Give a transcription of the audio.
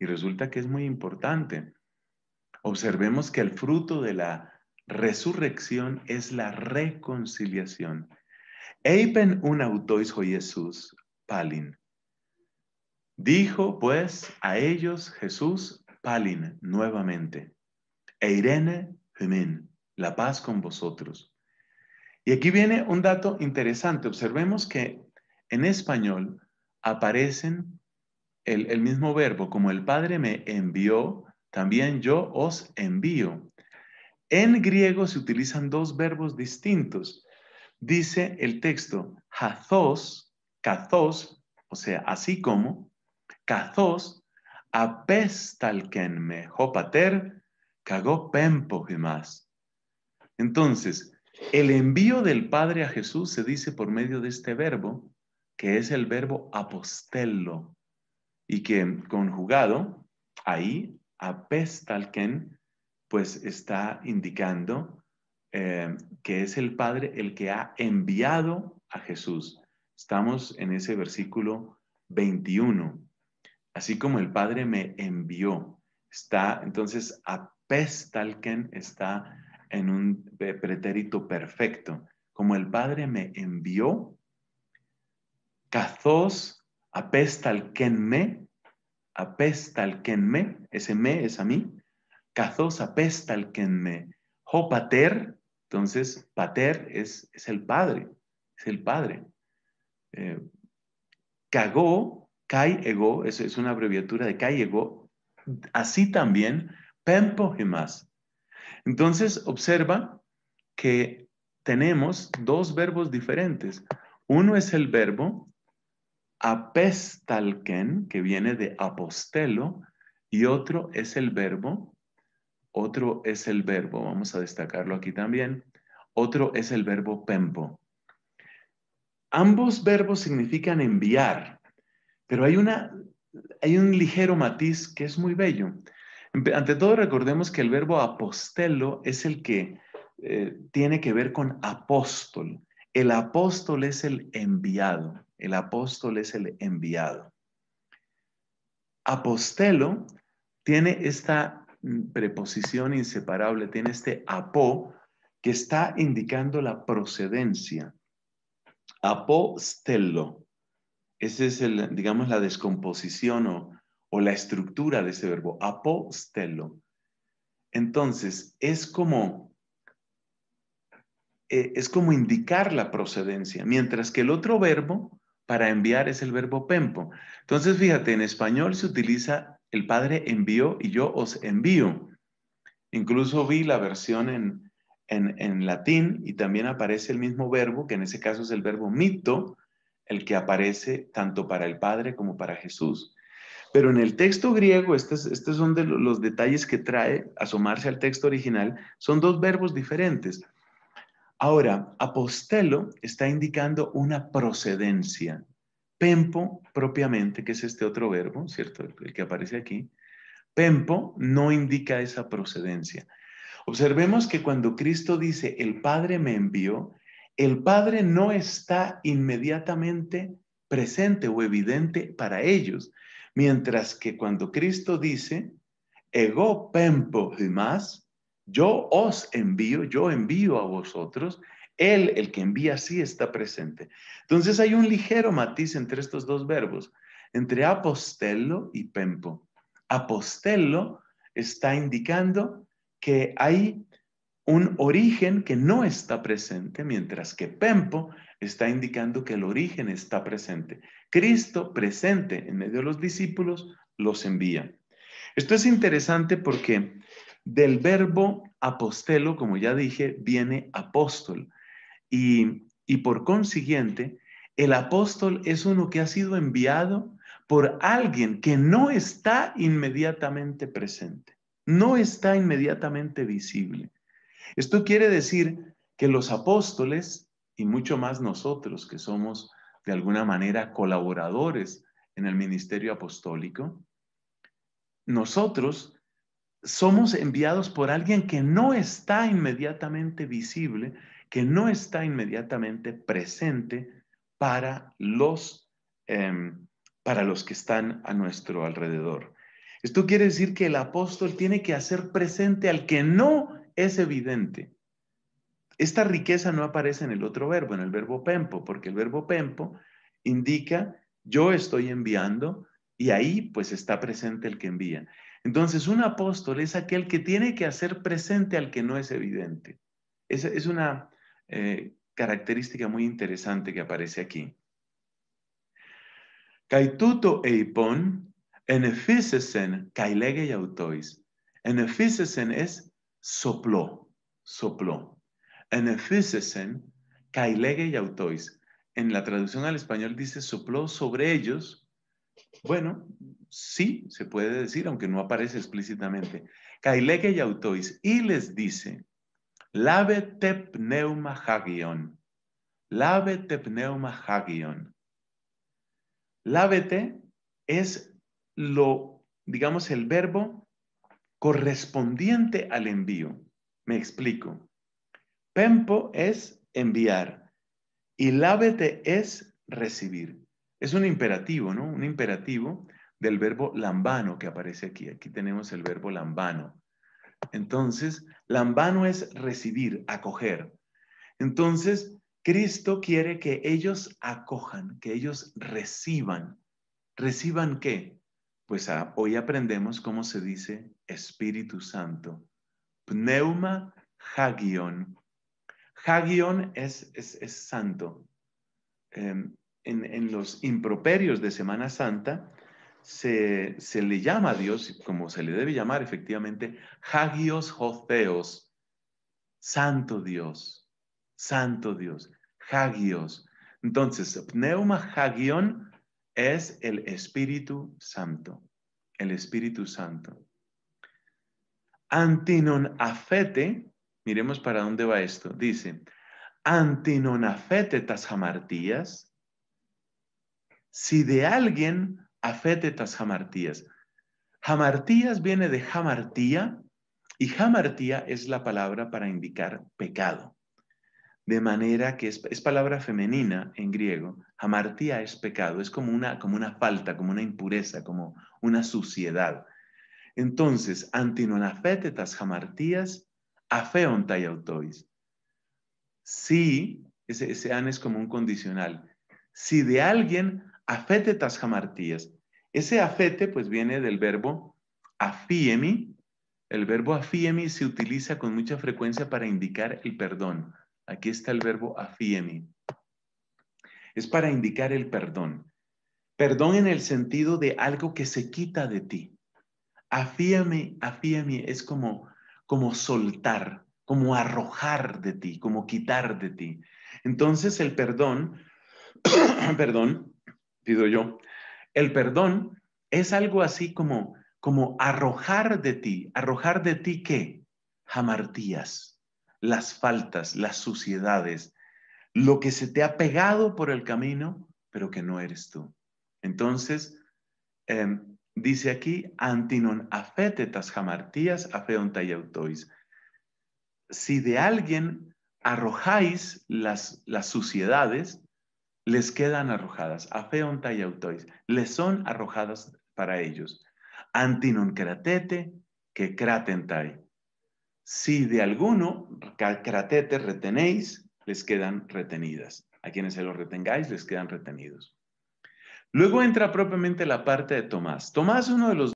Y resulta que es muy importante. Observemos que el fruto de la resurrección es la reconciliación. Eipen un autois ho Jesús palin. Dijo pues a ellos Jesús palin nuevamente. Eirene humin, la paz con vosotros. Y aquí viene un dato interesante. Observemos que en español aparecen el mismo verbo, como el Padre me envió, también yo os envío. En griego se utilizan dos verbos distintos. Dice el texto, hazos, kazos, o sea, así como, kazos, apestalkenme, hopater, kago pempo más. Entonces, el envío del Padre a Jesús se dice por medio de este verbo, que es el verbo apostello, y que conjugado ahí, apestalken, pues está indicando que es el Padre el que ha enviado a Jesús. Estamos en ese versículo 21. Así como el Padre me envió. Está, entonces, apestalken está en un pretérito perfecto. Como el Padre me envió, kazos apestalkenme, ese me es a mí, kazos apestalkenme, ho pater, entonces pater es el Padre, es el Padre. Kagó, kai ego, eso es una abreviatura de kai ego, así también, pempo más. Entonces, observa que tenemos dos verbos diferentes. Uno es el verbo apestalken, que viene de apostelo, y otro es el verbo, vamos a destacarlo aquí también, otro es el verbo pempo. Ambos verbos significan enviar, pero hay un ligero matiz que es muy bello. Ante todo, recordemos que el verbo apostelo es el que tiene que ver con apóstol. El apóstol es el enviado. El apóstol es el enviado. Apostelo tiene esta preposición inseparable, tiene este apó que está indicando la procedencia. Apostello. Esa es, digamos, la descomposición o la estructura de ese verbo, apostelo. Entonces, es como indicar la procedencia, mientras que el otro verbo para enviar es el verbo pempo. Entonces, fíjate, en español se utiliza el Padre envió y yo os envío. Incluso vi la versión en latín y también aparece el mismo verbo, que en ese caso es el verbo mito, el que aparece tanto para el Padre como para Jesús. Pero en el texto griego, estos son de los detalles que trae asomarse al texto original, son dos verbos diferentes. Ahora, apostelo está indicando una procedencia. Pempo, propiamente, que es este otro verbo, ¿cierto? El que aparece aquí. Pempo no indica esa procedencia. Observemos que cuando Cristo dice, el Padre me envió, el Padre no está inmediatamente presente o evidente para ellos. Mientras que cuando Cristo dice, ego pempo más, yo os envío, yo envío a vosotros, Él, el que envía, sí está presente. Entonces hay un ligero matiz entre estos dos verbos, entre apostello y pempo. Apostello está indicando que hay un origen que no está presente, mientras que pempo está indicando que el origen está presente. Cristo presente en medio de los discípulos los envía. Esto es interesante porque del verbo apostelo, como ya dije, viene apóstol. Y por consiguiente, el apóstol es uno que ha sido enviado por alguien que no está inmediatamente presente, no está inmediatamente visible. Esto quiere decir que los apóstoles, y mucho más nosotros que somos de alguna manera colaboradores en el ministerio apostólico, nosotros somos enviados por alguien que no está inmediatamente visible, que no está inmediatamente presente para los, para los que están a nuestro alrededor. Esto quiere decir que el apóstol tiene que hacer presente al que no es evidente. Esta riqueza no aparece en el otro verbo, en el verbo pempo, porque el verbo pempo indica yo estoy enviando y ahí pues está presente el que envía. Entonces un apóstol es aquel que tiene que hacer presente al que no es evidente. Es una característica muy interesante que aparece aquí. Kaituto eipon, enefisesen kailege yautois. Enefisesen es sopló, sopló. Enefisesen kailege yautois. En la traducción al español dice sopló sobre ellos. Bueno, sí, se puede decir, aunque no aparece explícitamente. Kailege yautois. Y les dice, lave te pneuma hagion. Lave te pneuma hagion. Lávete es digamos, el verbo correspondiente al envío. Me explico. Pempo es enviar y lávete es recibir. Es un imperativo, ¿no? Un imperativo del verbo lambano que aparece aquí. Aquí tenemos el verbo lambano. Entonces, lambano es recibir, acoger. Entonces, Cristo quiere que ellos acojan, que ellos reciban. ¿Reciban qué? Pues hoy aprendemos cómo se dice Espíritu Santo. Pneuma hagion. Hagion es santo. En los improperios de Semana Santa se le llama a Dios, como se le debe llamar efectivamente, Hagios Hotheos. Santo Dios, Santo Dios, Hagios. Entonces, Pneuma Hagion es el Espíritu Santo, el Espíritu Santo. Antinon afete, miremos para dónde va esto, dice, antinon afete tas hamartías, si de alguien afete tas hamartías. Hamartías viene de hamartía, y hamartía es la palabra para indicar pecado. De manera que es palabra femenina en griego. Hamartía es pecado, es como una falta, como una impureza, como una suciedad. Entonces, antinon afetetas hamartías, afeon tai autois. Si, ese an es como un condicional. Si de alguien afetetas hamartías, ese afete pues viene del verbo afiemi. El verbo afiemi se utiliza con mucha frecuencia para indicar el perdón. Aquí está el verbo afiemi. Es para indicar el perdón. Perdón en el sentido de algo que se quita de ti. Afiemi es como soltar, como arrojar de ti, como quitar de ti. Entonces el perdón, perdón, pido yo, el perdón es algo así como arrojar de ti ¿qué? Hamartías, las faltas, las suciedades, lo que se te ha pegado por el camino, pero que no eres tú. Entonces, dice aquí, antinon afetetas hamartías afeon tai autois. Si de alguien arrojáis las suciedades, les quedan arrojadas. Afeon tai autois. Les son arrojadas para ellos. Antinon cratete, que kratentai. Si de alguno cratete retenéis, les quedan retenidas. A quienes se los retengáis, les quedan retenidos. Luego entra propiamente la parte de Tomás. Tomás, uno de los